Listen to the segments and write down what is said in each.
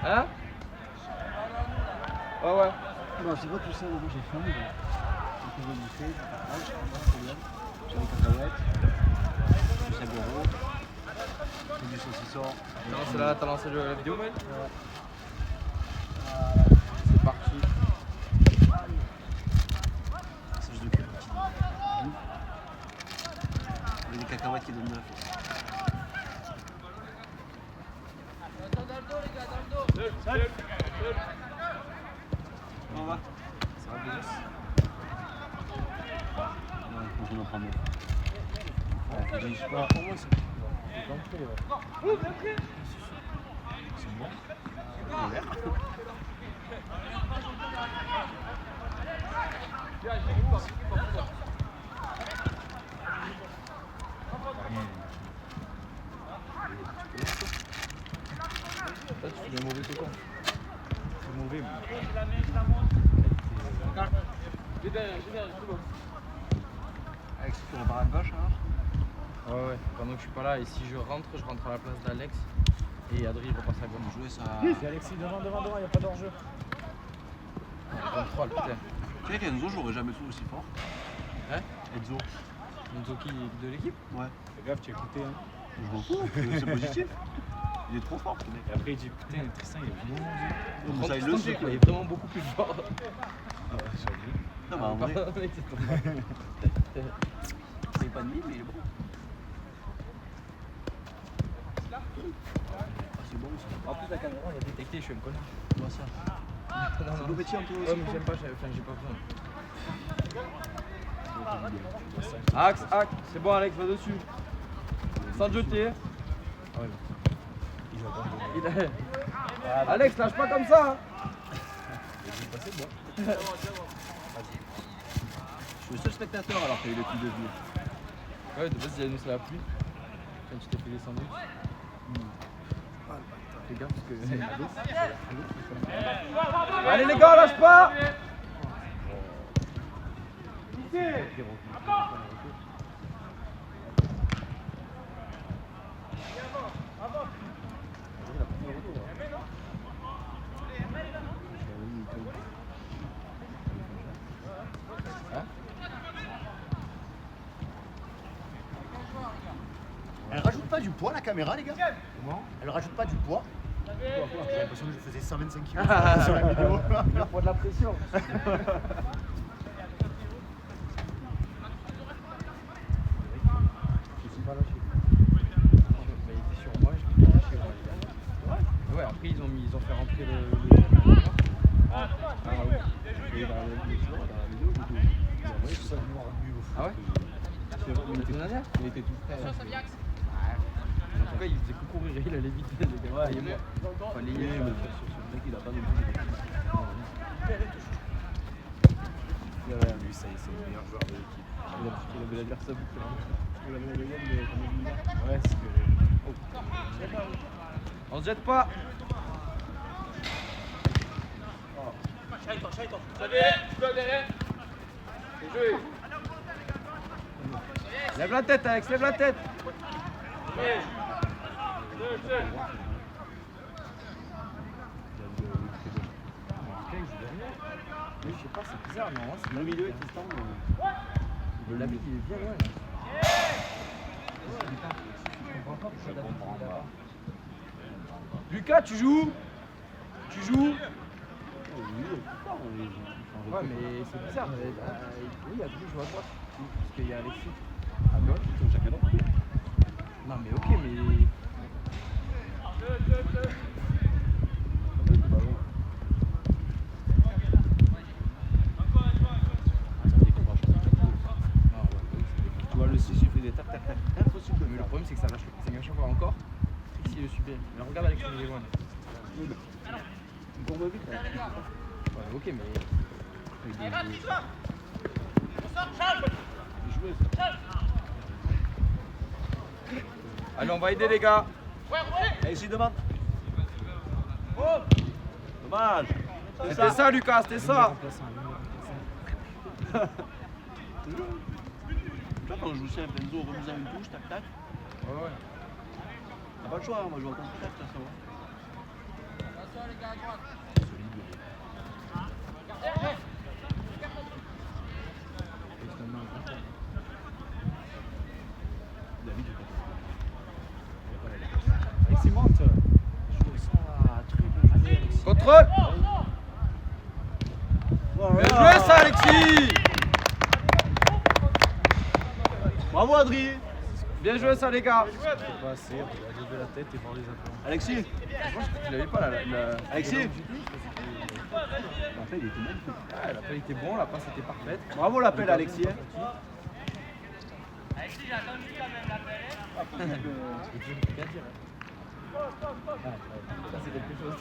Hein? Ouais, ouais. Non, c'est pas tout ça, moi j'ai faim. Donc on va bouffer, du partage, pas de problème. J'ai des cacahuètes, du saboro, du saucisson. T'as lancé la vidéo, ouais? Voilà. C'est parti. Massage de cœur. Avec des cacahuètes qui donnent de la force. Comment on va? Ça va, Bélis? Ouais, je pense qu'on en prend mieux. Ouais, je dis pas. Pour moi, c'est compris, ouais. C'est bon. On a l'air. Toi, tu fais des mauvais c'est quoi? C'est mauvais, moi. Alex, tu repars à gauche alors? Ouais, ouais. Pendant que je suis pas là, et si je rentre à la place d'Alex. Et Adri repasse à gauche. Jouer ça. C'est Alexis, devant, il n'y a pas d'enjeu. Contrôle, putain. Tu sais qu'Enzo, je l'aurais jamais trouvé aussi fort. Hein? Enzo. Enzo qui de l'équipe? Ouais. Fais gaffe, tu as écouté. Hein. Je m'en fous, c'est positif. Il est trop fort, ce mec. Et après, il dit putain, Tristan, il est bon. Donc ça, il le sait, quoi. Il est vraiment beaucoup plus fort. Ah, j'avoue. Non, mais en vrai, Pardon, mec, c'est ton- c'est pas de mille, mais il est bon. Ah, c'est bon aussi. En plus, la caméra, elle a détecté, je suis un connard. Vois ça. Non, C'est tout petit un peu Ouais, aussi. mais j'aime pas, j'ai pas besoin. Ah, Axe, c'est bon, Alex, va dessus. Sans te jeter. Ah ouais, il a abandonné. Alex, lâche pas comme ça. Hein. Il est passé, bon. Je suis le seul spectateur alors qu'il est le plus de venir. Ouais, de base, il y a nous, c'est la pluie. Quand tu t'es fait les sandwichs. Fais gaffe parce que. Allez, les gars, lâche pas. Elle rajoute pas du poids la caméra, les gars? Comment? Elle rajoute pas du poids? J'ai l'impression que je faisais 125 kg Ah. sur la vidéo. Le poids de la pression. Je suis pas lâché. Il était sur moi, je l'ai lâché. Ouais, après, ils ont fait rentrer le. Ah oui. Et dans la vidéo, il a envoyé tout ça noir nu au fond. Ah ouais? Il était tout prêt. En tout cas, il faisait courir, il allait vite. Les gars. Ouais, il est mort. Fallait y aller. Le mec, il a pas non plus. Lui, ça y est, c'est le meilleur joueur de l'équipe. Il avait l'adversaire bouclé. Il a le gagne, mais comme il dit. Ouais, c'est ce que j'ai. On se jette pas. Lève la tête, Alex, lève la tête. Mais je sais pas, c'est bizarre, non? C'est Le milieu est Tristan. Le Labic, il est bien loin. Je comprends pas. Lucas, tu joues? Tu joues? Ouais, mais c'est bizarre. Oui, il y a toujours joué à droite. Parce qu'il y a Alexis. À gauche, ils sont chacun d'autre. Non, mais ok, mais. Tu vois, le 6, il fait des tac tac tac. Impossible de Mais le le faire. problème, c'est que ça lâche chaque fois encore. Trixie le subit. Mais regarde Alex, il est loin. Il court vite. Là. Ouais, ok, mais. Il jouait ça. Allez, on va aider les gars. Et ici, demande. Dommage. C'était ça, Lucas, c'était ça. Tu vois, quand je joue simple, Enzo remise à une touche, tac tac. Ouais, ouais. T'as pas le choix, hein, moi je joue en contre-attaque, ça va. David, Alexis monte. Je ça, très bien joué, Alexis. Contrôle. Voilà. Bien joué ça, Alexis. Bravo Adri. Bien joué ça, les gars. Pas assez, on va lever la tête et voir les appels. Alexis. Tu l'avais pas là. Alexis. L'appel, il était magnifique. Ah, l'appel était bon, la passe était parfaite. Bravo l'appel Alexis. Qu'à dire. Ça c'est quelque chose.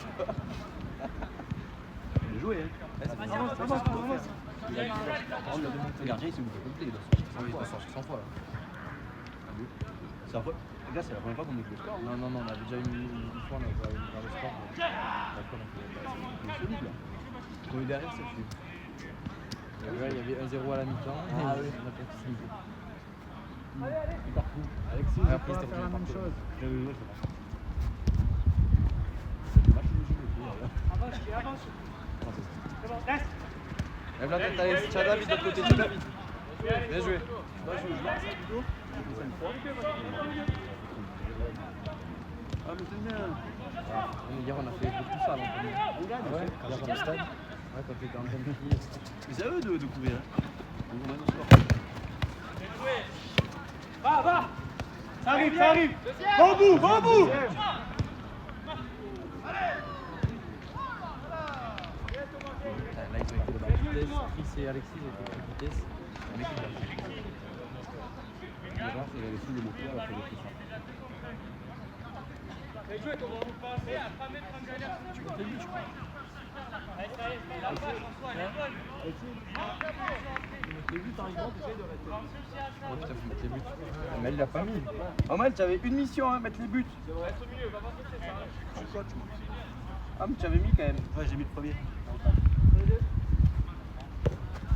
Bien joué. Hein. Le gardien il s'est ouvert complet. Il est passé 100 fois là. Les gars, c'est la première fois qu'on écoute le score. Non, on avait déjà une fois, on a ouvert le score. D'accord, donc On est solide là. on est derrière, c'est fou. Il y avait 1-0 à la mi-temps. Ah oui. On a fait 6 buts. Alexis, Ouais, j'ai après, pas c'était faire la revenu même partout. chose. Lève la tête, Alex. Tiens David de l'autre côté, tiens David. Bien joué. Ah mais c'est bien. Hier, on a fait beaucoup ça. On gagne. Ouais, Quand j'étais au stade. Ouais, quand t'étais en train de crier. Mais c'est à eux de courir. On va nos scores. Ça arrive, ça arrive. Bon bout, bon bout. Là, ils ont été de la vitesse. Chris et Alexis, ils ont été de la vitesse. Le mec, il a fait. Le gars, il avait sous le moteur, il a fait le ça. Tu comptes les buts, je crois. Oh putain, faut mettre les buts. Mais il l'a pas mis. Omel, tu avais une mission, hein, mettre les buts. Ah, mais tu avais mis quand même. Ouais, j'ai mis le premier.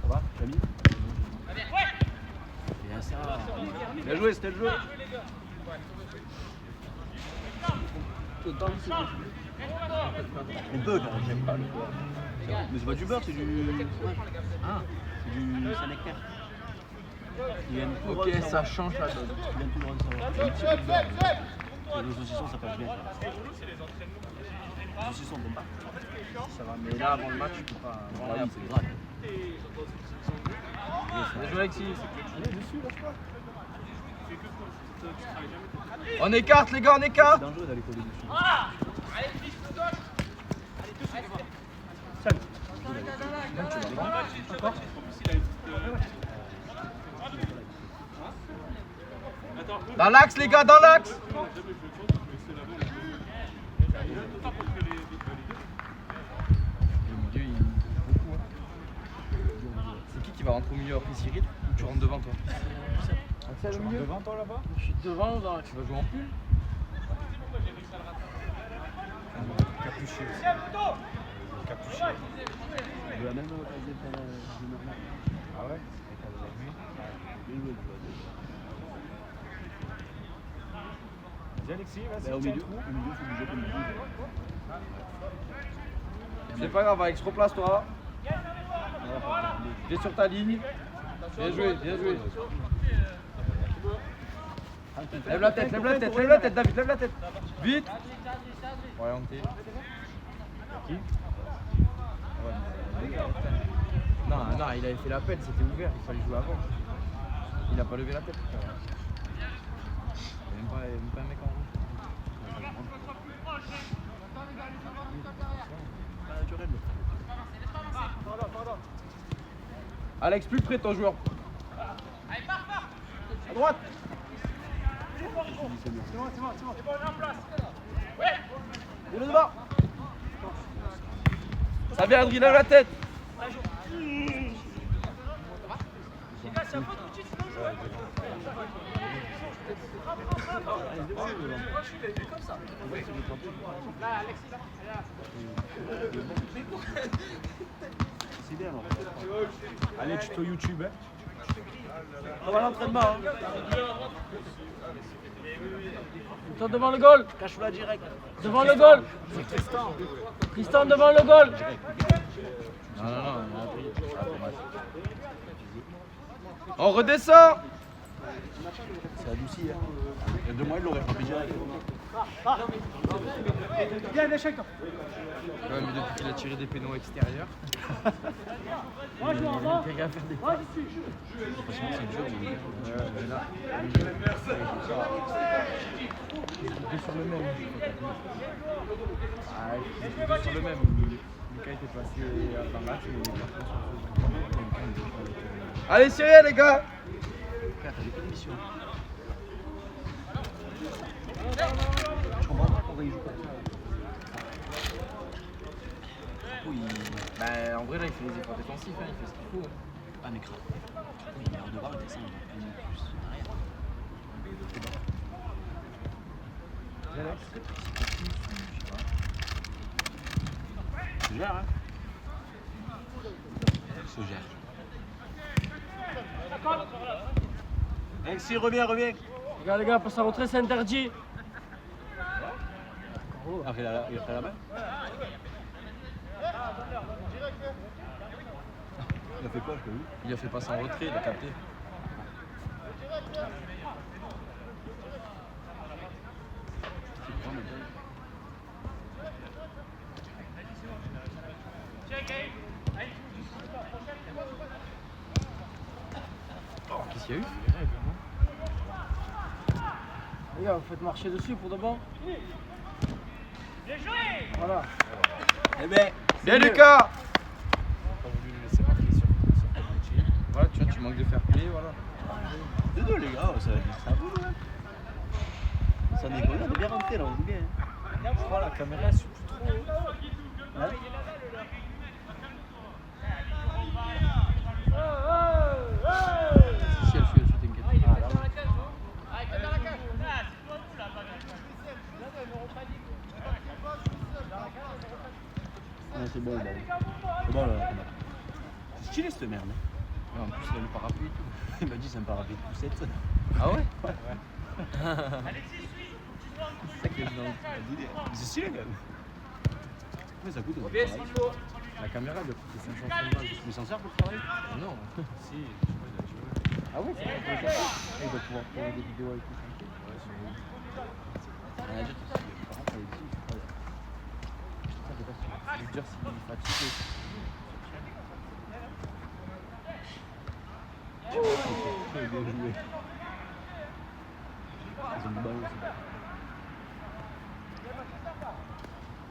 Ça va, tu as mis? Bien ça. Bien joué, c'était le jeu. On peut quand même, j'aime pas le beurre. Mais c'est pas du beurre, c'est du. Ah, c'est du Saint-Nectaire. Il aime tout le Ok, rôle, ça change la donne. Il aime tout le rôle, ça va. Un petit peu de beurre. Le saucisson, ça passe bien. Le saucisson, on pas. Ça va, mais là, avant le match, tu peux pas. Ah oui, c'est grave. Bien joué, Alexis. On écarte, les gars, on C'est écarte. dangereux d'aller coller dessus. Dans l'axe, les gars, dans l'axe. Le milieu, il beaucoup. C'est qui va rentrer au milieu après Cyril ou tu rentres devant toi? Tu rentres devant toi là-bas? Je suis devant, tu vas jouer en pull? Capuché aussi. Capuché. De la même occasion que le normal. Ah ouais? Bien joué, Vas-y Alexis, Bah, vas-y, au tiens milieu, le trou. il faut bouger comme il bouge. C'est pas grave, Alex, replace-toi. Viens sur ta ligne. Bien joué, bien joué. Lève la tête, lève la tête, lève la tête, David, lève la tête. Vite. Orienté. Qui? Non, non, il avait fait l'appel, c'était ouvert, il fallait jouer avant. Il a pas levé la tête. Il n'y a même pas un mec en rouge. Alex, plus près ton joueur. À droite. Et le devant. Ça vient, Adrien, lève la tête. C'est bien, alors. Allez, tuto YouTube. Hein. On va à l'entraînement. Hein. Tristan devant le goal. Cache-la direct. Devant le goal. C'est Tristan. Tristan devant le goal. Non, non, non, on redescend. C'est adouci. Hein. Il y a 2 mois, il l'aurait frappé direct. Bien, échec. Ouais, mais depuis qu'il a tiré des pénaux extérieurs. Moi, je vais en bas. Il a faire des Moi, je suis. Franchement, c'est dur. mais là, deux sur le même. Ah, deux sur le même. Lucas était passé à Bamax, mais allez, Cyril, les gars. Frère, t'as des missions. Je comprends pas pourquoi il joue comme ça. Oui. Bah, en vrai, là, il fait les efforts défensifs, hein, il fait ce qu'il faut. Ah, mais grave. Oui, il est hors de barre, il descend. Il est plus derrière. Se gère, hein. Se gère. Alexis, reviens. Les gars, passe en retrait, c'est interdit. Il a fait la main. Il a fait quoi, je l'ai vu. Il a fait passer en retrait, il a capté. Qu'est-ce qu'il y a eu? Les gars, vous faites marcher dessus pour de bon. Voilà. Eh ben, Bien, Lucas! Pas voulu le laisser marquer sur penalty. Voilà, tu vois, tu manques de fair play, voilà. désolé les gars, ça vaut, hein. Ça déconne, on est bien rentré là, on joue bien. Je crois la caméra suit plus trop. Hein. Si elle suit, t'inquiète. C'est bon, là. C'est bon, là. C'est stylé cette merde. Ouais, en plus, il a le parapluie et tout. Il m'a dit c'est un parapluie de poussette. Ah ouais? Ouais. C'est ça qui est dans C'est stylé quand même. Mais ça coûte. la caméra, elle doit coûter 500 balles. Mais s'en sert pour le travail? Non. Si, Ah ouais, c'est vrai, pour les caméras. Et il doit pouvoir tourner des vidéos avec tout. on a dit que par contre, elle est petite. Ça, je sais pas si je veux dire s'il est fatigué. Très bien joué. Ils ont du ballon aussi.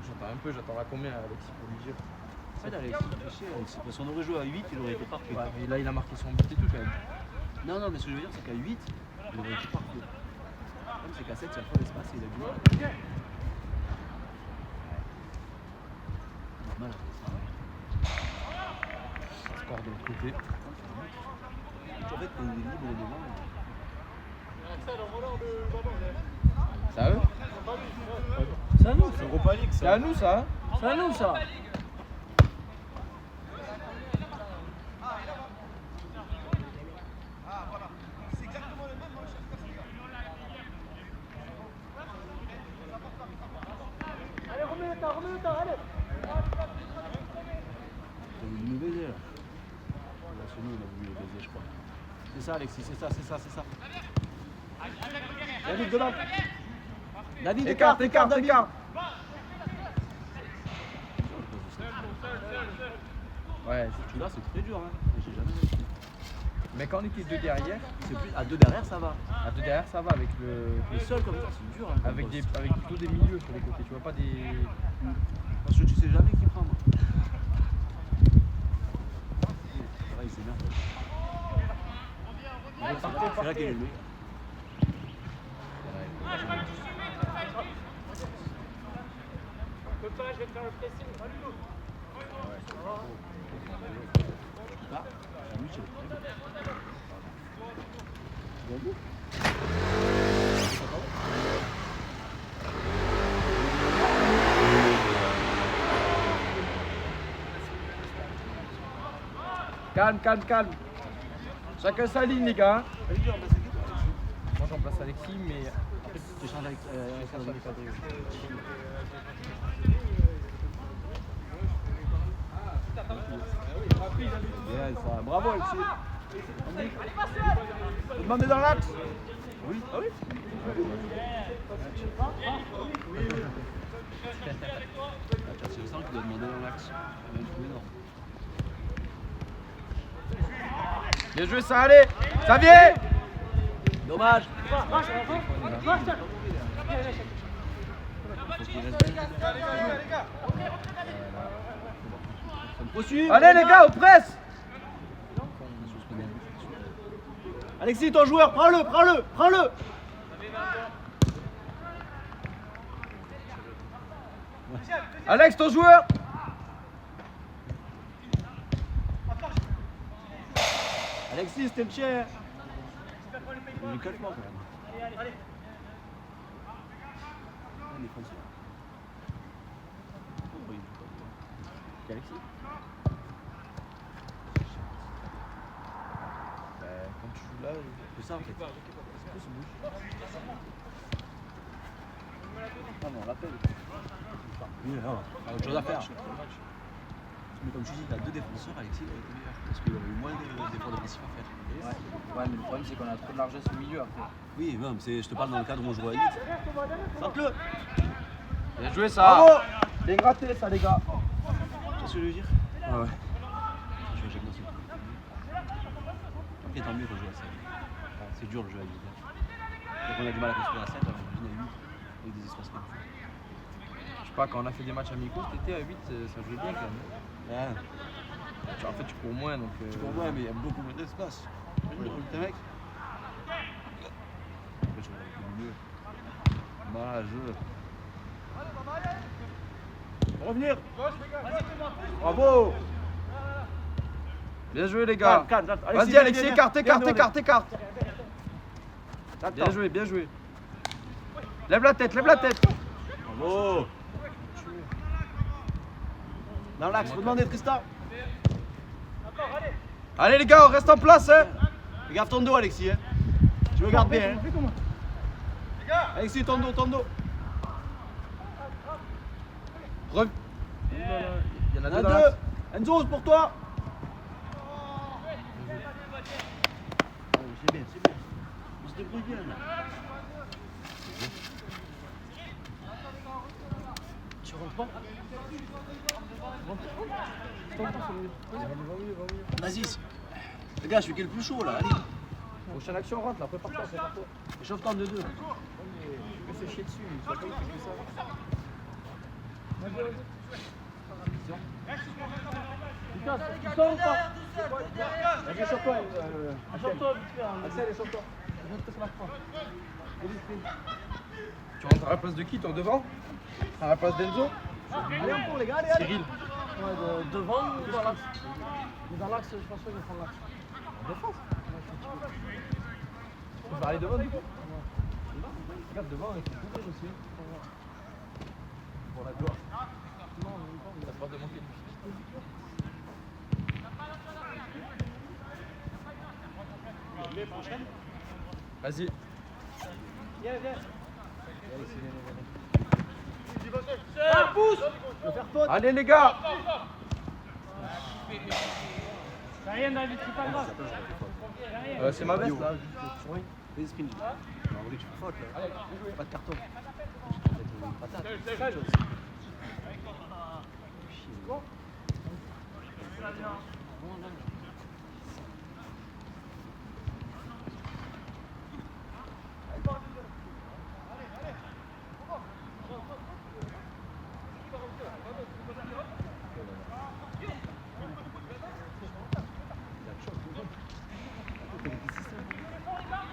J'attends un peu, j'attends la combien Alexis pour lui dire. En fait, Alexis, tu sais, si on aurait joué à 8, il aurait été parfait. Ouais, mais là il a marqué son but et tout quand même. Non, non, mais ce que je veux dire, c'est qu'à 8, il aurait été parfait. Comme c'est qu'à 7, il y a trop d'espace et il a du mal. Normal. Score de l'autre côté. En fait, quand il est libre devant. C'est à eux? C'est à nous, C'est Europa League, C'est à nous ça hein? c'est à nous ça. Allez, remets le temps, allez. T'as voulu nous baiser là. Là, chez nous, on a voulu les baiser, je crois. C'est ça, Alexis, c'est ça. David, devant. David, Écarte. David. Ouais, Tu là, c'est très dur, hein. J'ai jamais vu. mais quand on était deux derrière, C'est plus à 2 derrière, ça va. à deux derrière ça va avec le. Mais seul comme ça, c'est dur. Hein, comme Avec, poste. avec plutôt des milieux sur les côtés, tu vois pas des. Parce que tu sais jamais qui prend, moi. Pareil, c'est merde. C'est là qu'il est le meilleur. Je vais te faire le pressing. Ah, lui, tu l'as pris. Bien vu. Calme. Chacun sa ligne les gars. Allez, viens, on va s'équiper. Moi j'en place Alexis, mais Tu changes avec Bien ça, bravo Alexis. Demandez dans l'axe. Oui. Ah oui. C'est le centre qui doit demander dans l'axe. Bien joué ça, allez. Ça vient. Dommage. Allez les gars, on presse. Alexis, ton joueur, prends-le. Alex, ton joueur. Alexis, c'était le chien. Il est calme quand même. Il est français. C'est Alexis. Quand tu joues là, C'est ça en fait. C'est quoi ce bouge? Ah non, on l'appelle. Oui, non. Il y a autre chose à faire. Mais comme tu dis, t'as deux défenseurs, Alexis, il aurait été meilleur. Parce qu'il aurait eu moins d'efforts défensifs à faire. Ouais, mais le problème c'est qu'on a trop de largesse au milieu après. Oui, non, mais je te parle dans le cadre où on joue à 8. Sente-le. Bien joué ça. Bravo. Bien gratté ça les gars. Tu vois ce que je veux dire? Ah ouais. Je vais jamais dans ce coup. Après, tant mieux qu'on joue à 7. C'est dur le jeu à 8. Donc on a du mal à construire à 7, alors on joue à 8 avec des espaces comme ça. Je sais pas, quand on a fait des matchs amicaux cet été à 8, ça jouait bien quand même. Ouais. En fait tu cours moins donc. Tu cours moins, mais il y a beaucoup moins d'espace. T'es mec. Après, je vais avec le milieu. Bah jeu. Revenir. Bravo. Bien joué les gars. Calme. Vas-y Alexis, écarte. Bien joué, bien joué. Lève la tête. Bravo. Dans l'axe, faut demander Tristan. Allez les gars, on reste en place hein. Fais gaffe ton dos, Alexis. Hein. Tu me gardes bien. Hein. Alexis, ton dos. Il y en a Un, deux dans deux. l'axe. Enzo, c'est pour toi. C'est bien. On se débrouille bien là. Tu rentres pas? Vas-y. Les gars, je suis qui est le plus chaud là. Allez. Prochaine action, rentre là, prépare-toi. Échauffe-toi en 2-2. Je me fais chier dessus, il faut pas qu'il fait que ça. Lucas, tu sors ou pas? Vas-y, échauffe-toi. Assure-toi vite fait. Axel, échauffe-toi. Tu rentres à la place de qui, toi, devant? À la place d'Enzo? Allez, on court les gars, allez. Cyril. Ouais, devant ou dans l'axe? Dans l'axe, je pense pas qu'il va prendre l'axe. En défense. Tu peux aller devant du coup? Regarde devant, il faut couvrir aussi. Pour la gloire. Non, même pas. T'as peur de manquer de Vas-y. Viens. Allez les gars. Y'a rien David, c'est pas grave. C'est ma veste là. Fais des sprints. On voulait que tu fasses faute là. Pas de carton. Patate.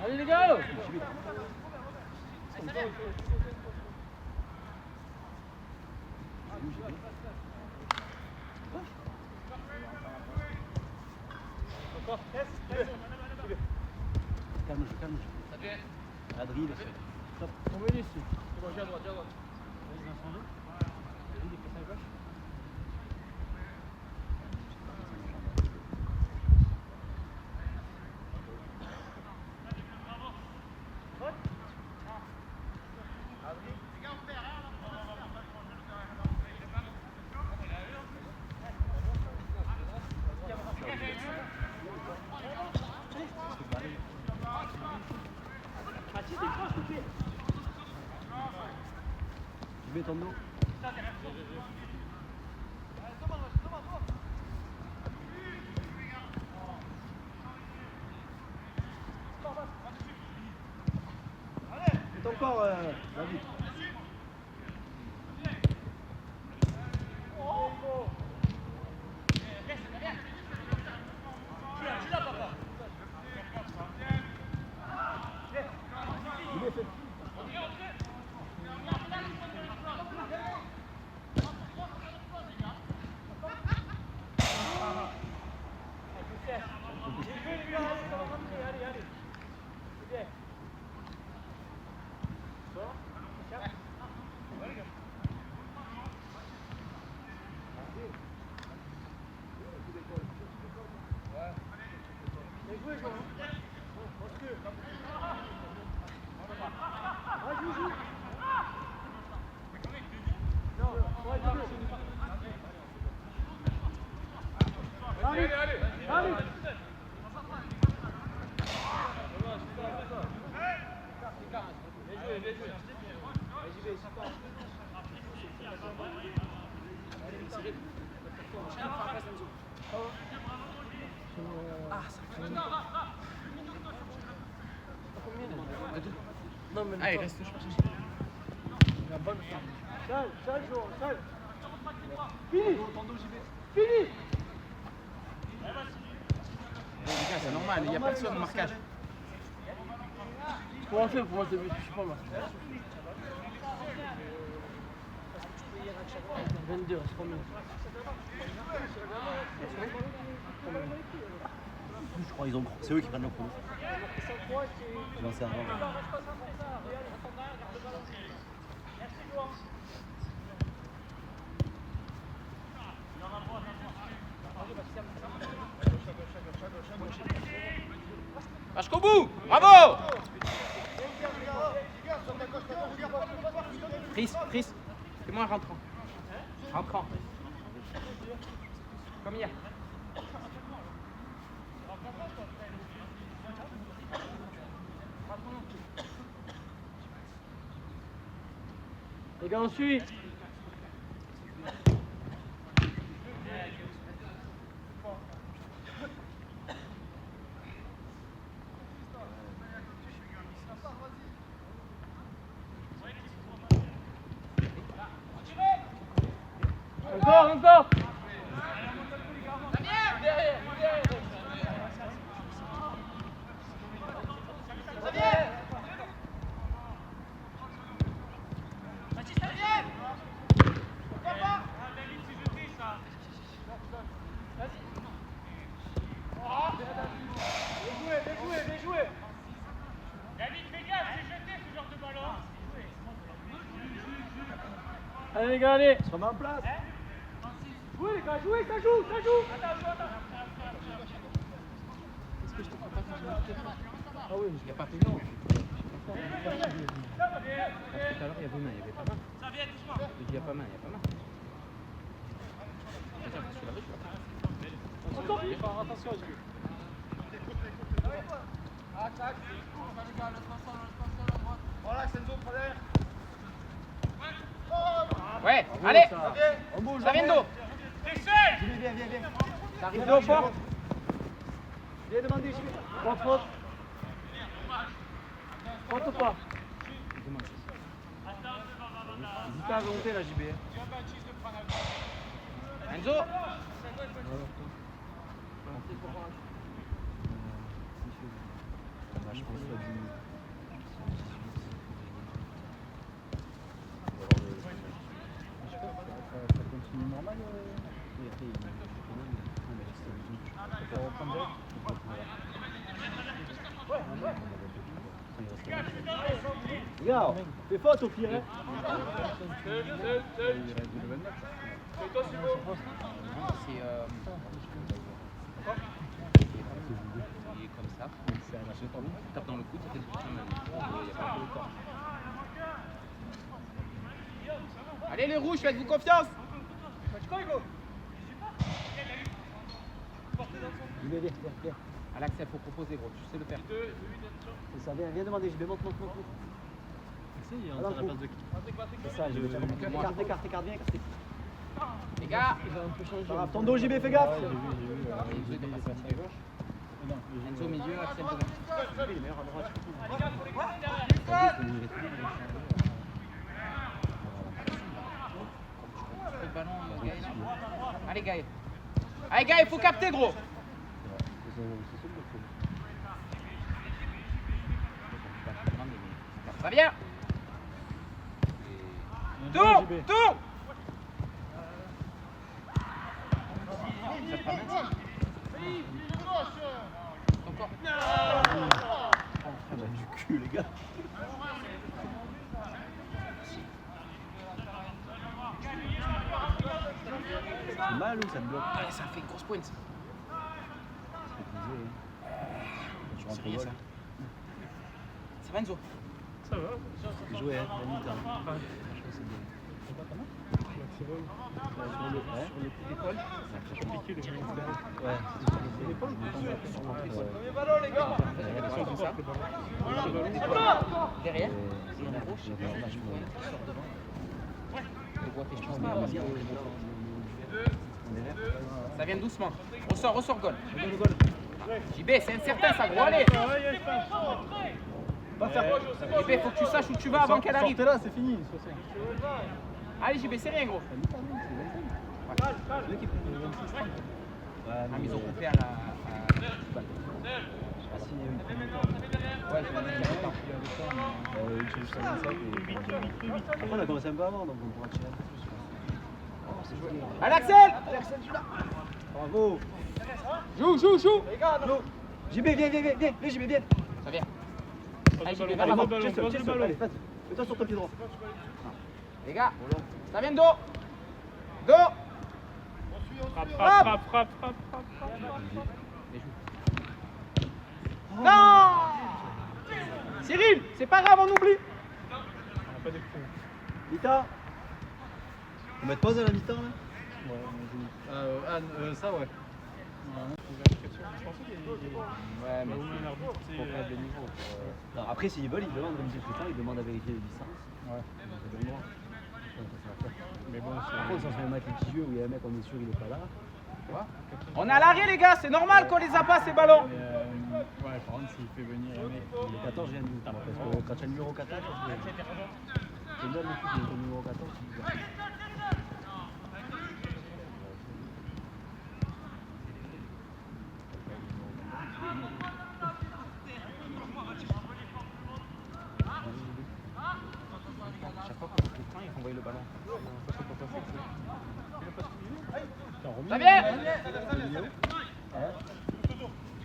Allez les gars! Calme-le. Adrien, le fait. Stop. On va ici. Je mets ton dos. Mets ton corps, David. Non, mais Ah, il reste, je pense. la bonne femme. Seul, jour, seul. Fini. Fini. Les gars, c'est normal, il n'y a personne au marquage. Comment on fait pour monter le but? Je sais pas moi. 22, c'est combien? Je crois qu'ils ont. C'est eux qui prennent le chrono. J'en sais rien. Va jusqu'au bout. Bravo. Chris, fais-moi un rentrant. Rentrant. Comme hier. Les gars, on suit. Encore. Allez les gars, allez. On se remet en place. Jouez les gars, jouez, ça joue. Est-ce que je te prends pas quand je me fais? Ah oui, Il n'y a pas pénal. Tout à l'heure, il y avait main, il n'y avait pas main. Il n'y a pas main, il n'y a pas main. Attends, je suis là-bas, je suis là-bas. attention, j'ai vu. Voilà, Senzo, derrière. Ouais, allez. On bouge. Ça vient d'eau. Viens. Ça arrive Viens au fort. Viens demander, j'y vais. Faute. Faute ou pas? N'hésite pas à monter là, JB. Enzo. Je pense pas du. Ça continue normal. Et après, il faut reprendre direct. Regarde, fais faute au pire. Hein. C'est il est comme ça. C'est un lâcher pardon. Tu tapes dans le coude, ça fait du il y a pas de temps. Allez les rouges, faites-vous confiance. Viens. À l'axe, il faut proposer gros, tu sais le faire. C'est ça, viens demander, JB, monte. Il est en train de la place de qui? C'est ça, JB. Écarte, écarte, écarte, bien écarté. Les gars, Il a un peu changé. Pas grave. Ton dos, JB, fais gaffe. Enzo au milieu, Axel devant. Il est meilleur à droite. Le ballon, Gaël. Allez, Gaël. Allez, Gaël, faut capter, gros. Ça vient. Tourne, tourne. Encore. On a du cul, les gars. C'est mal ou ça te bloque? Allez, ça fait une grosse pointe. Tu rentres au Surveillez vol. ça. Ça va, Enzo? Ça va. Tu jouais, hein, la mi-temps. Je crois que c'est bien. C'est bon. Sur le coup d'épaule. C'est compliqué de jouer derrière. Ouais, c'est sur le coup d'épaule. Attention comme ça. Derrière. Et à la gauche. Sort devant. Le bois fait chance pas parce que... Ça vient doucement. Ressort, goal. JB, c'est incertain ça, gros, allez. JB, faut que tu saches où tu vas avant qu'elle arrive. Sortez là, c'est fini. Allez JB, c'est rien, gros. Ouais, Ah, mais ils ont coupé à la... Ah si, il y a eu le premier temps. Ouais, je vais dire autant. Il tire juste à 27 et... Après, on a commencé un peu avant, donc on pourra tirer un peu plus. Oh, c'est joué. Allez, Axel. Bravo. Joue. JB, viens, JB, viens. Ça vient. Allez, JB, Passe va le là-bas. ballon, passe le ballon. Allez, fais-toi sur ton pied droit. Les gars, ça vient dos. Frappe. Non. Cyril, c'est pas grave, on oublie. On n'a pas d'écran. Mi-temps. On met pause à la mi-temps là? Ça ouais. Ouais, mais Faut pas de niveau. Non, après s'ils veulent, ils demandent comme dit plus tard, ils demandent à vérifier les licences. Ouais. C'est le droit. Donc, ça va faire. Mais bon, Par contre, si on fait un match litigieux où il y a un mec, on est sûr il est pas là. on est à l'arrêt, les gars, c'est normal qu'on les a pas, ces ballons. ouais, par contre, s'il fait venir un mec. Le 14, j'ai un doute. Parce que quand tu as le numéro 14, c'est bien le foot, mais le numéro 14, c'est bizarre. Chaque fois qu'on fait il faut envoyer le ballon. Ça vient.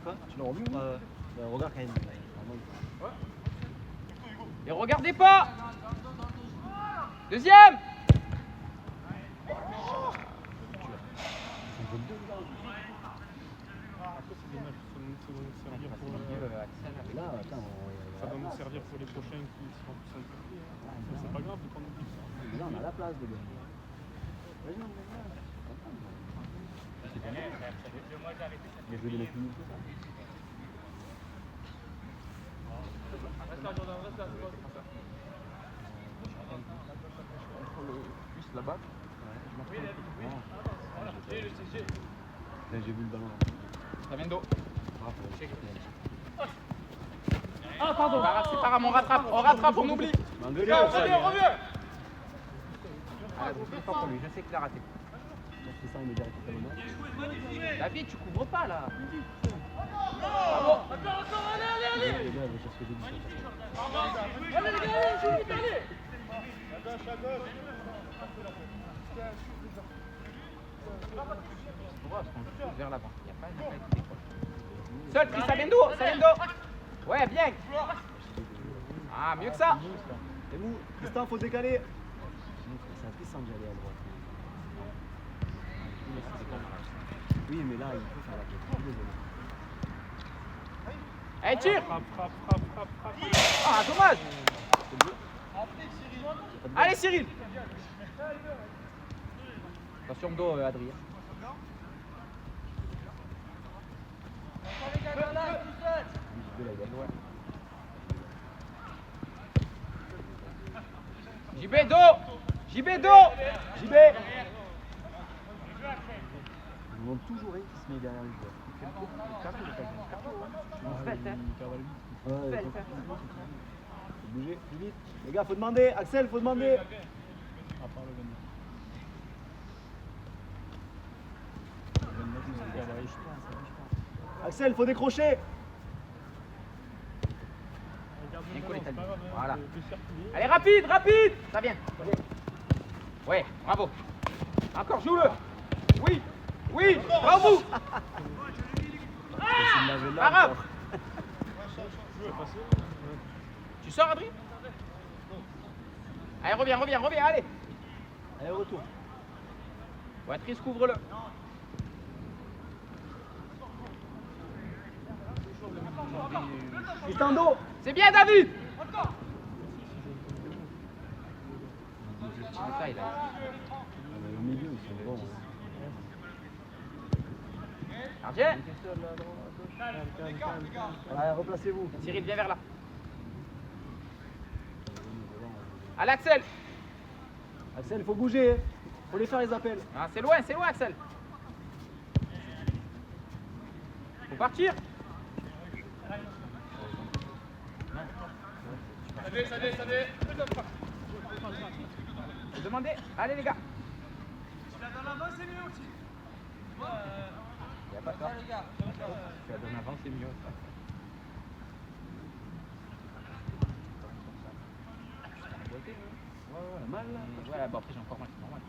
Quoi? Tu l'as remis ou pas? Regarde quand même. Et regardez pas. Deuxième. Là, attends, Ça va nous servir pour les prochains qui seront plus impliqués. C'est pas grave de prendre plus. là, on a la place, les gars. Vas-y, on va C'est pas mal. Mais je vais les mettre plus que ça. Là-bas. J'ai vu le ballon. Ça vient d'eau. Ah, pardon. C'est pas grave, on rattrape, on oublie. Reviens. Ah, donc, c'est fort pour lui, je sais qu'il a raté. C'est ça, il est direct au talonnage. David, tu couvres pas là. Les gars, je vais chercher des buts. Vers l'avant. Il n'y a pas de seul, Chris, ça vient d'où? Ouais, bien. Ah, mieux que ça. C'est mou. Tristan, faut décaler. C'est un Tristan d'y aller à droite. Oui, mais là, il faut faire la tête. Je suis désolé. Allez, tire. Frappe. Ah, dommage. Allez, Cyril. Attention dos, Adrien. JB dos. JB dos. JB. On demande toujours un qui se met derrière le joueur. Ouais, faut bouger plus vite. Les gars, faut demander. Axel, faut demander. Axel, faut décrocher. Bien collé, t'as dit. Voilà. Allez, rapide, rapide. Ça vient. Ouais, bravo. Encore, joue-le. Oui. Oui, bravo. Pas grave. Tu sors, Adrien? Allez, reviens, allez. Allez, retour. Ouais, Tris, couvre-le. Cristando. C'est bien, David. Au milieu, ils sont bons. Gardien. Allez, replacez-vous. Cyril, viens vers là. Allez, Axel. Axel, faut bouger. Faut les faire les appels. Ah, c'est loin, Axel. Faut partir. Faut demander. Allez, les gars. Si la donne avant, c'est mieux aussi. Il n'y a pas de tort. Si la donne avant, c'est mieux. Ouais, mal là. Ouais, bon, après j'ai encore mal, c'est normal.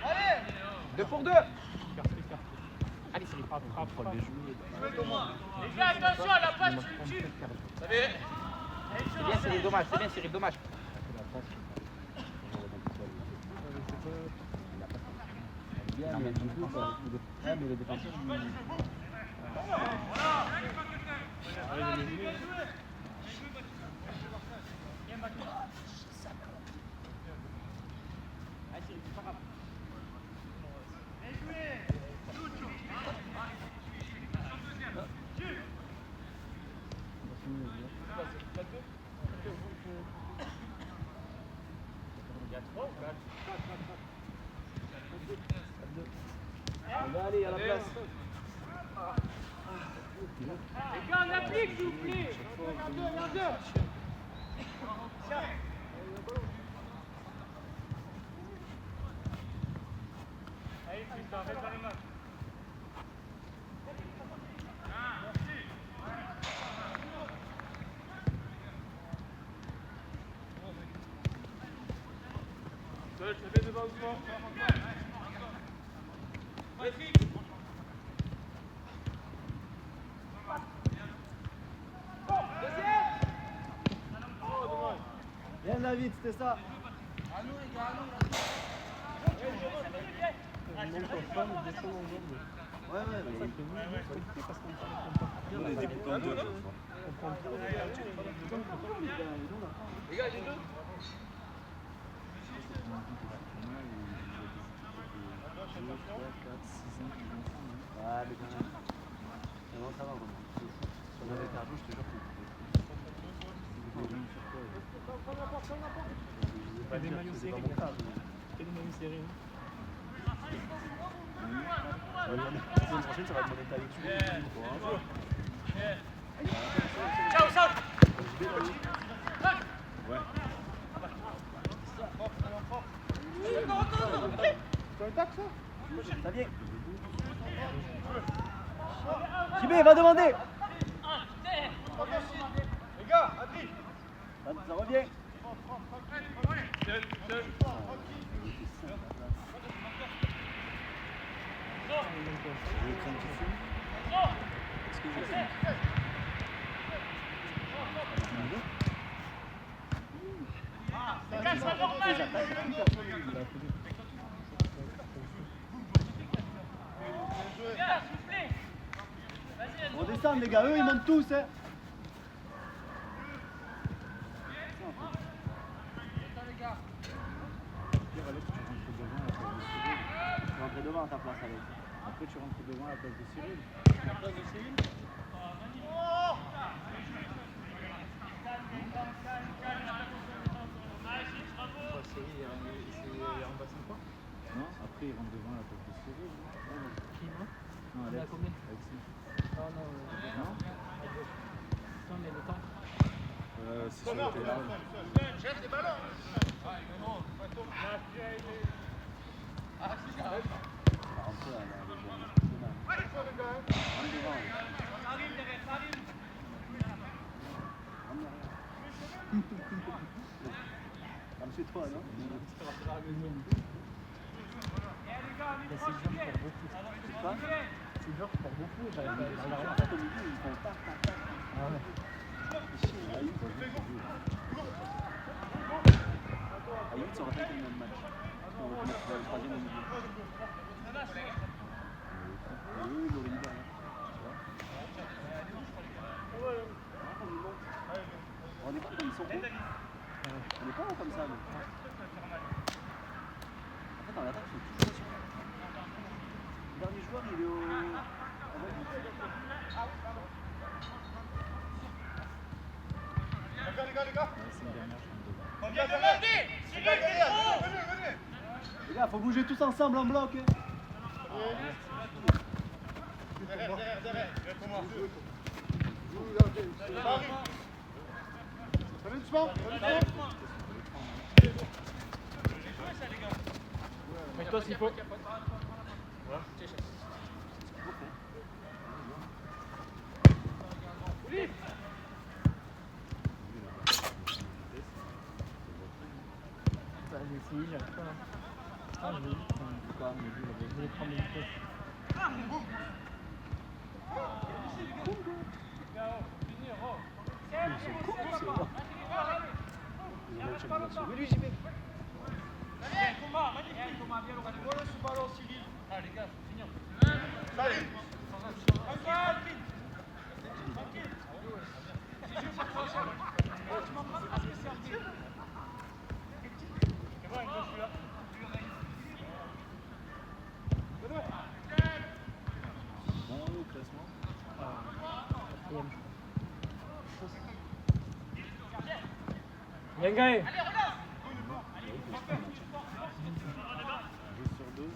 Allez. 2 pour 2. Allez, Cyril. Les gars, attention à la passe, tu le tues. C'est bien, Cyril, dommage. C'est bien, Cyril, dommage. Bien, mais du coup, ça. Ouais, mais le défenseur. On va aller à la place. Les gars, on applique, s'il vous plaît. Viens deux. Allez, Tristan, reste dans le match. Je te fais devant le sport. Bien David, c'était ça. Ouais, On est débutant de jeu. Les gars, j'ai deux. Ouais, mais quand même. Non, ça va vraiment. Si on avait perdu, je te jure que. Pas des maillots serrés. Des maillots serrés. La semaine prochaine, ça va demander de tailler dessus. Ciao, ciao. Ouais. Ça vient. JB, va demander. Les gars, Adri. Ça revient. Les gars, c'est normal. Viens, soufflez. On descend les gars, eux ils montent tous. Hein. Tu rentres devant à ta place avec. Après tu rentres devant à la place de Cyril. La place de Céline. après, il rentre devant la tête de serré. Qui, moi? Non, Il est à Alex. combien? Alexis. Non, non, Non non, mais le temps. C'est sur le terrain. Il va rentrer à la légère nationale. Rentre devant, Alex. Rentre derrière. Rentre chez toi, non? Mais c'est dur pour beaucoup. Quoi? C'est dur pour beaucoup. J'arrive pas à Alors, l'arrêter. comme il dit, ils font tac, tac, tac. Ah ouais. Ayoub, ça aurait fait le même match. On va mettre le troisième au milieu. Et eux, ils l'auraient mis derrière. Tu vois? On n'est pas comme ils sont hauts. On n'est pas hauts comme ça, nous. En fait, dans l'attaque, il faut toujours sur. Le dernier joueur, il est au. Les gars, faut bouger tous ensemble en bloc. Mets-toi s'il faut. Bah, j'ai essayé, j'arrive pas. Ah, je vais prendre une vitesse. Oui, lui, j'y vais. Bon, au classement. Bien Gaël. Deux sur deux.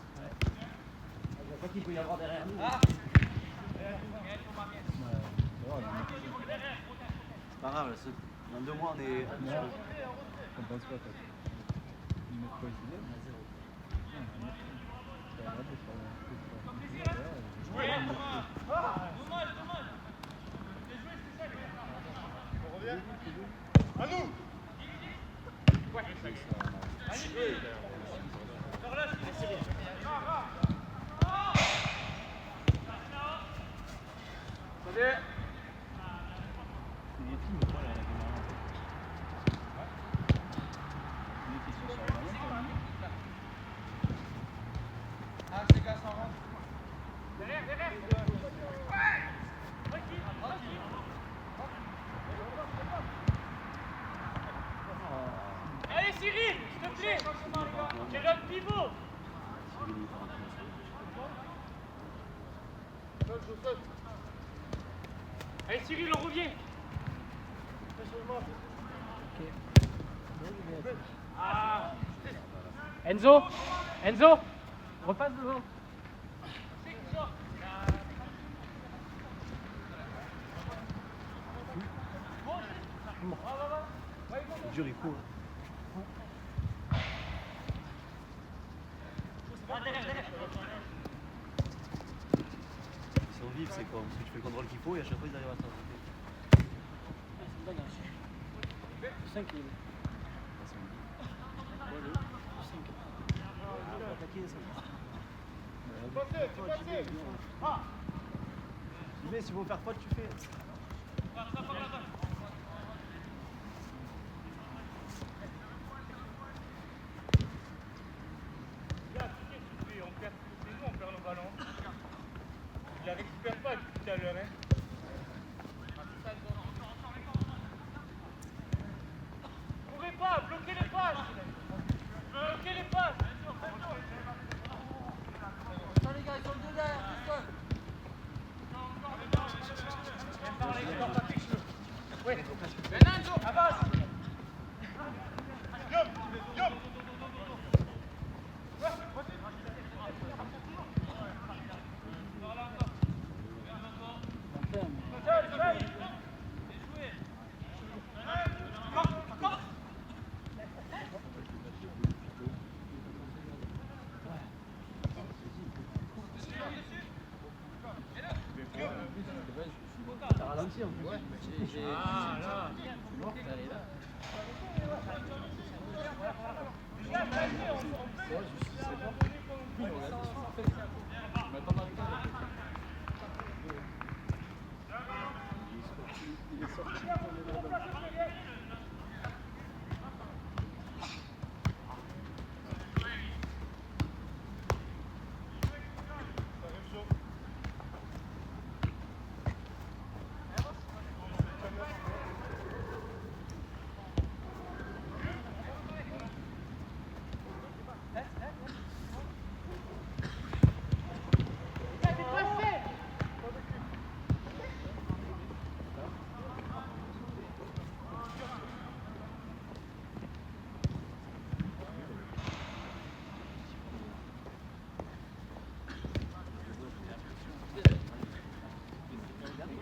Je vois pas qu'il peut y avoir derrière nous. C'est pas grave, dans 2 mois, on est. T'en penses quoi, toi? Ils mettent quoi ici? On a 0. Tu vas regarder sur Allez Cyril, s'il te plaît. J'ai notre pivot. Allez Cyril, on revient. Ah. Enzo, Enzo, repasse devant. C'est dur, il court. Ils sont vifs, c'est quoi? Parce que tu fais le contrôle qu'il faut et à chaque fois ils arrivent à s'arrêter. 5 il est. Mais s'il faut faire faute, tu fais. On perd nos ballons. Il la récupère pas depuis tout à l'heure. Hein. Courez pas, bloquez les passes. Bloquez les passes. Attends les gars, ils sont deux derrière, Christophe. Oui. Maintenant, Enzo, avance.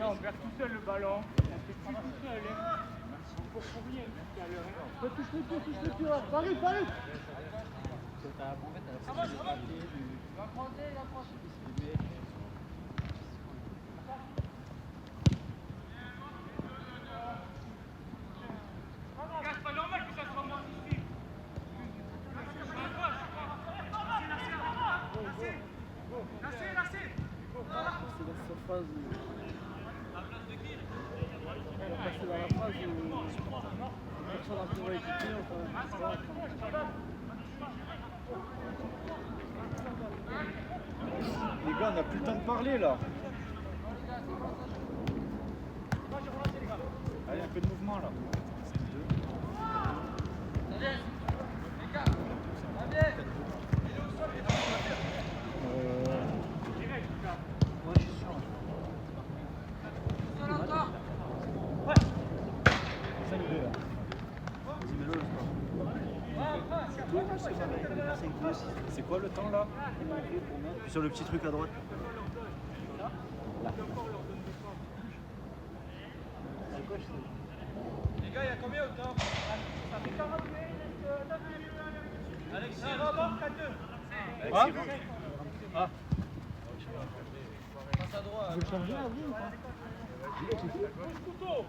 On perd tout seul le ballon. On fait plus tout seul. Pour rien. Touche le pied, Paris. C'est pas normal que ça soit mort ici. Lassez. C'est la phase où... C'est dans la phase où... Personne n'a pu réécouter, Les gars, on n'a plus le temps de parler là. Allez, un peu de mouvement là. Moi je suis sûr. 5-2 là. Dis-le le score. C'est quoi le temps là? Puis sur le petit truc à droite. Là. À gauche, c'est... Les gars, il y a combien au temps? Ça fait 40 minutes. Alexis, Robert, 4-2. Ah. Vous le changez à vous ou pas? Couteau.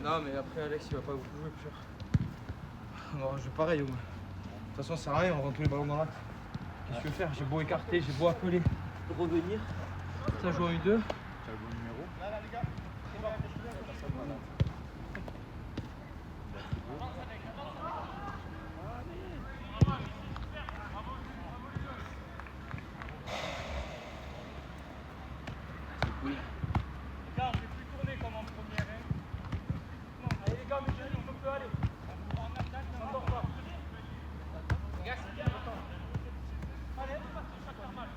Non mais après Alex il va pas beaucoup jouer plus sûr. Non, je joue pareil au moins. De toute façon ça sert à rien, on rentre tous les ballons dans l'axe. Qu'est-ce que je veux faire? J'ai beau écarter, j'ai beau appeler. Revenir. Ça joue en U2. Tu as le bon numéro? Là, les gars. Oui. Les gars, on fait plus tourner comme en première. Non, allez les gars, mettez-nous, on peut aller. On dort pas. Les gars, c'est bien. Allez, ça fait mal.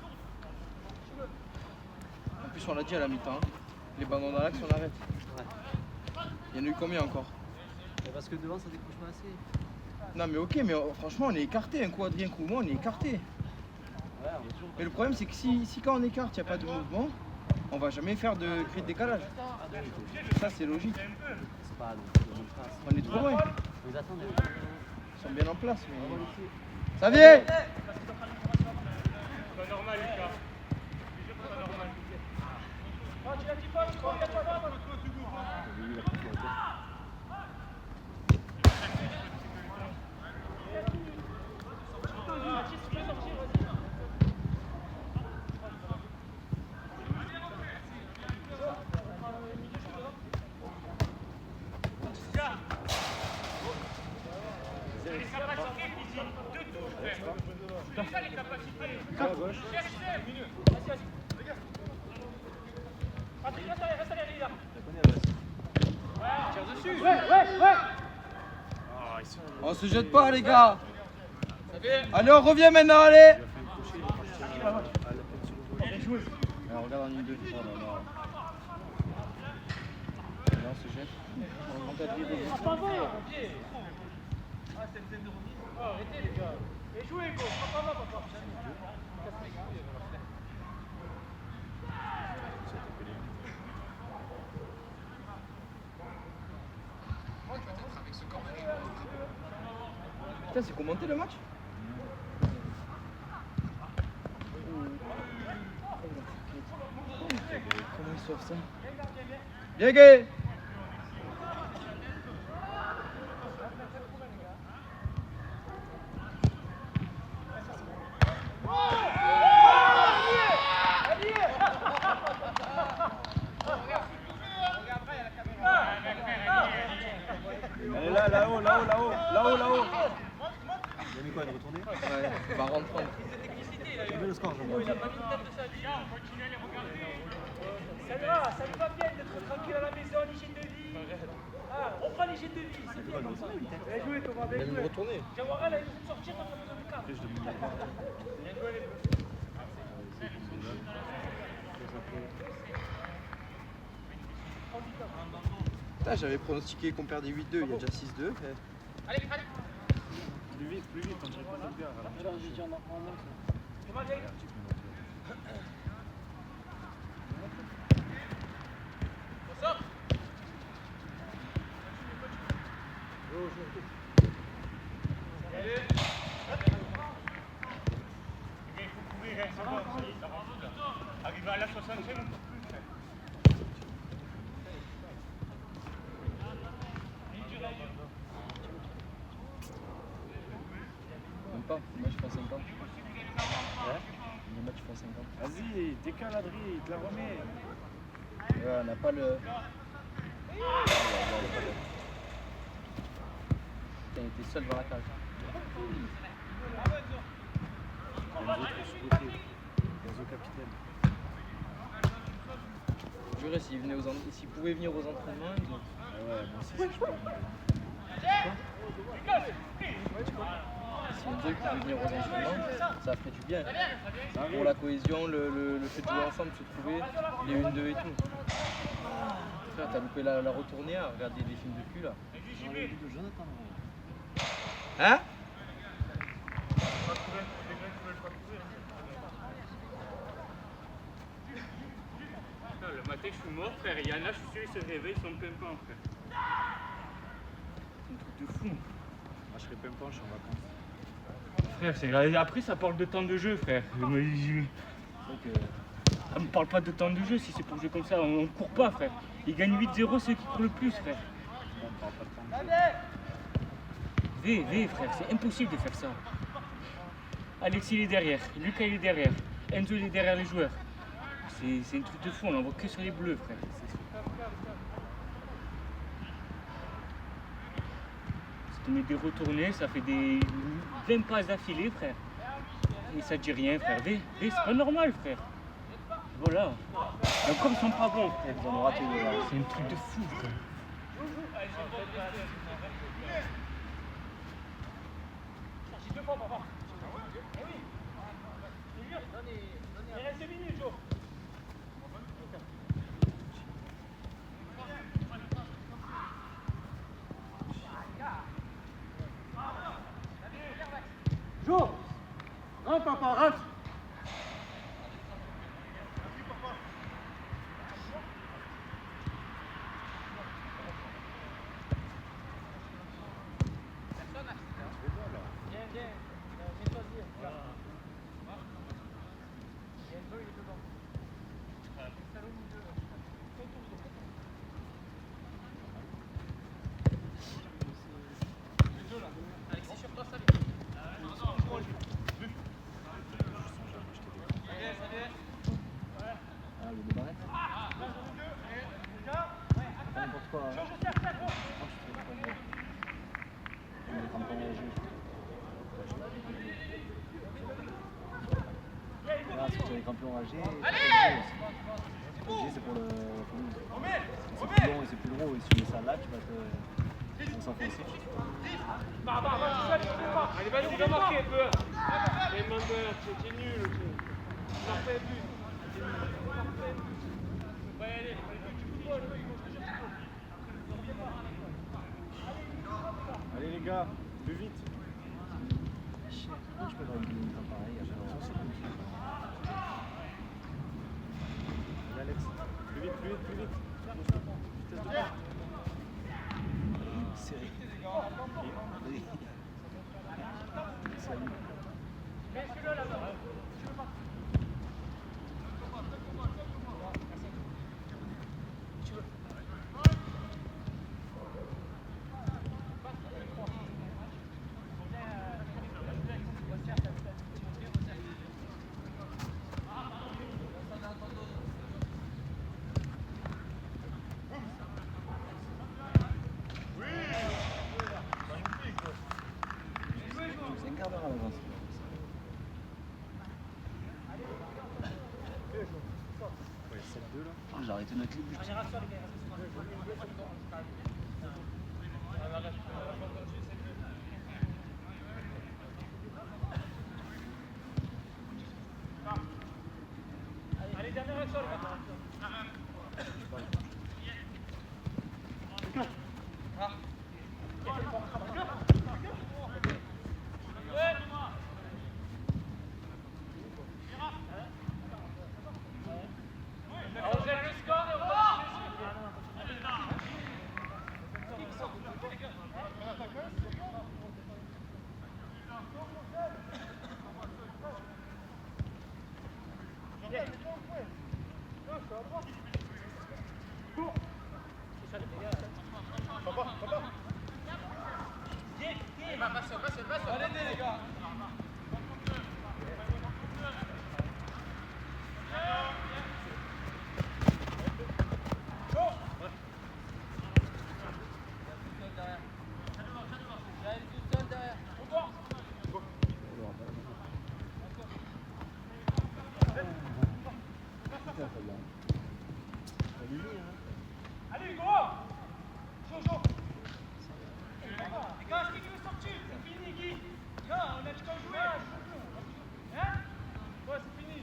En plus on l'a dit à la mi-temps. Hein. Les ballons dans l'axe on arrête. Il y en a eu combien encore? Parce que devant ça décroche pas assez. Non mais ok mais franchement on est écarté, un coup Adrien, un coup moi on est écarté. Ouais, on est toujours. Mais le problème c'est que si quand on écarte il n'y a pas de mouvement, on va jamais faire de cri de décalage. Ça c'est logique. C'est pas On est trop loin. Vous attendez. Ils sont bien en place mais... Ça vient. C'est pas normal, Lucas. Je jure que c'est pas normal. Ah, tu l'as dit pas, tu crois qu'il y a pas là, les capacités. À gauche. Patrick, reste derrière. Tire dessus. Ouais. On se jette pas les gars. Allez on revient maintenant, allez. Alors, regarde en ligne 2. Oh là là. Là on se jette. On remonte à pied. Arrêtez les gars. Et jouez, go. Papa. Putain c'est commenté le match? sauve ça. Bien gay. Allez là, là-haut. Il a mis quoi, de retourner? Ouais, va rentrer. J'ai mis le score, je Il a pas mis une tête de sa vie. On continue à les regarder. Ça lui va bien d'être tranquille à la maison, l'hygiène de vie. Ah, on prend l'hygiène de vie, c'est bien comme ça. Bien joué Thomas, bien joué. Retourner. Jawara, là, il veut sortir dans la maison du cadre. Bien joué les bleus. Putain, j'avais pronostiqué qu'on perdait 8-2, il y a déjà 6-2. Allez, vite, allez. Plus vite, on dirait pas le gars. Thomas, viens. Il faut courir, c'est bon, ça va. Arrivé à la 65, on peut plus faire. Même pas, moi je fais 50. Ouais. Le match fait 50. Vas-y, décale Adri, il te la remet. Ouais, on n'a pas le. Putain, il était seul dans la cage. Les autres sur le côté. Gazo capitaine. Je dirais s'ils pouvaient venir aux entraînements, ils ont. Ah ouais, moi aussi, si je peux. Si les deux pouvaient venir aux entraînements, ça ferait du bien. Pour la cohésion, le fait de jouer ensemble, se trouver, les 1-2 et tout. Frère, t'as loupé la retournée à regarder des films de cul là. Hein? Le matin, je suis mort, frère. Il y en a, je suis sûr, ils se réveillent, ils sont pimpants, frère. C'est un truc de fou. Moi, je serais pimpant, je suis en vacances. Frère, après, ça parle de temps de jeu, frère. Ça me parle pas de temps de jeu si c'est pour jouer comme ça. On court pas, frère. Ils gagnent 8-0, ceux qui courent le plus, frère. On parle pas de temps de jeu. V, frère, c'est impossible de faire ça. Alexis, il est derrière. Lucas, il est derrière. Enzo, il est derrière les joueurs. C'est un truc de fou, on n'en voit que sur les bleus, frère. Ça te met des retournées, ça fait des 20 passes d'affilée, frère. Et ça dit rien, frère. V, c'est pas normal, frère. Voilà. Donc, comme ils sont pas bons, frère, ils en ont raté. C'est un truc de fou, frère. Il reste 2 minutes, Jo. Jo! Rentre, papa, rentre! Ah, le débarrette. Pas n'importe quoi. Hein. On est en train de réagir. Là, si tu as les crampons enragés, c'est pour le pelouse. C'est plus long et c'est plus gros. Et si tu mets ça là, tu vas te s'enfoncer. Allez, vas-y, va marquer un peu. Les Manders, c'était nul. Marque un but. Allez les gars, plus vite. Comment tu peux faire une temps pareil à chaque fois? Allez Alex, plus vite, plus vite, plus vite. Vitesse de pas. Serré. Oui. Salut. deux là. Oh, j'ai arrêté de mettre les buts. Allez, dernière action, les gars. On gère le score et on va Allez, les gars. Allez, go! Jojo! Les gars, est-ce que tu veux sortir? C'est fini, Guy! Non, on a du temps à jouer! Hein? Ouais, c'est fini!